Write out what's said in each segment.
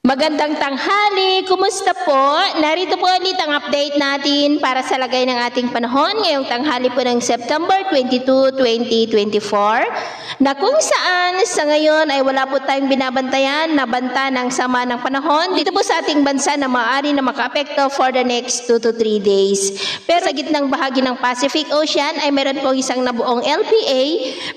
Magandang tanghali! Kumusta po? Narito po ulit ang update natin para sa lagay ng ating panahon ngayong tanghali po ng September 22, 2024 na kung saan sa ngayon ay wala po tayong binabantayan na banta ng sama ng panahon dito po sa ating bansa na maaari na makaapekto for the next 2 to 3 days. Pero sa gitnang bahagi ng Pacific Ocean ay meron po isang nabuong LPA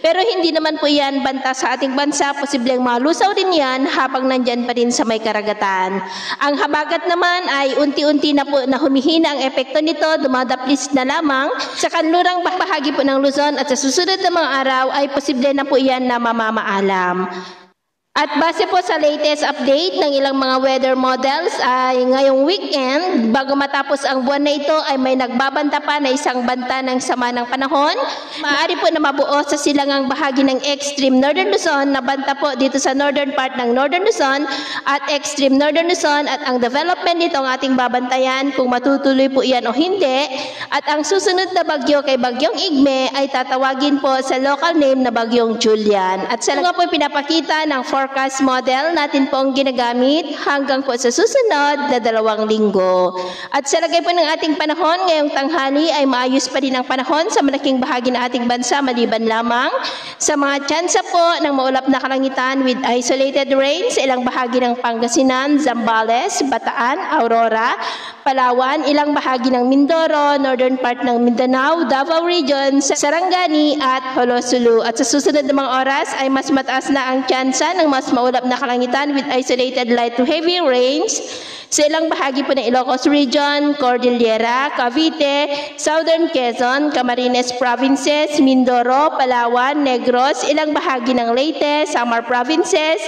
pero hindi naman po yan banta sa ating bansa. Posibleng malusaw din yan habang nandyan pa rin sa may karagatan. Ang habagat naman ay unti-unti na po na humihina ang epekto nito, dumadaplis na lamang sa kanlurang bahagi po ng Luzon at sa susunod na mga araw ay posible na po yan na mamamaalam. At base po sa latest update ng ilang mga weather models ay ngayong weekend, bago matapos ang buwan na ito ay may nagbabanta pa na isang banta ng sama ng panahon. Maaari po na mabuo sa silangang bahagi ng extreme northern Luzon na banta po dito sa northern part ng northern Luzon at extreme northern Luzon at ang development nito ang ating babantayan kung matutuloy po iyan o hindi. At ang susunod na bagyo kay Bagyong Igme ay tatawagin po sa local name na Bagyong Julian. At sa nga po pinapakita ng forecast model natin po ang ginagamit hanggang po sa susunod na 2 linggo. At sa lagay po ng ating panahon ngayong tanghali ay maayos pa rin ang panahon sa malaking bahagi ng ating bansa maliban lamang sa mga tsansa po ng maulap na kalangitan with isolated rain sa ilang bahagi ng Pangasinan, Zambales, Bataan, Aurora, Palawan, ilang bahagi ng Mindoro, northern part ng Mindanao, Davao Region, Sarangani at Holosulu. At sa susunod na mga oras ay mas mataas na ang tsansa ng mas maulap na kalangitan with isolated light to heavy rains sa ilang bahagi po ng Ilocos Region, Cordillera, Cavite, Southern Quezon, Camarines Provinces, Mindoro, Palawan, Negros, ilang bahagi ng Leyte, Samar Provinces,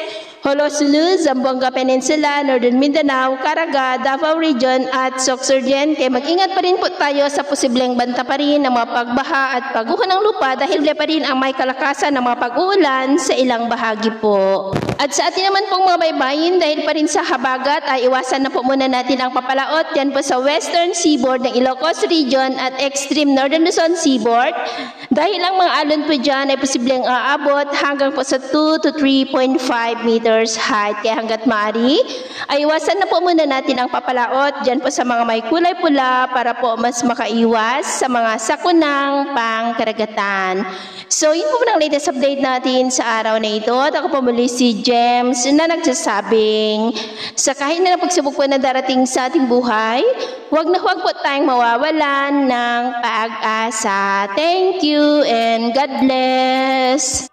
Holosulu, Zamboanga Peninsula, Northern Mindanao, Caraga, Davao Region at Sorsogon. Kaya mag-ingat pa rin po tayo sa posibleng banta pa rin ng mga pagbaha at pagguho ng lupa dahil pa rin ang may kalakasan ng mga pag-uulan sa ilang bahagi po. At sa atin naman pong mga baybayin dahil pa rin sa habagat ay iwasan na po muna natin ang papalaot yan po sa western seaboard ng Ilocos Region at extreme northern Luzon seaboard dahil ang mga alon po dyan ay posibleng aabot hanggang po sa 2 to 3.5 meters height. Kaya hanggat maaari ay iwasan na po muna natin ang papalaot dyan po sa mga may kulay pula para po mas makaiwas sa mga sakunang pangkaragatan. So yun po ang latest update natin sa araw na ito. At ako po muli si James na nagsasabing sa kahit na pagsubok po na darating sa ating buhay, huwag na huwag po tayong mawawalan ng pag-asa. Thank you and God bless!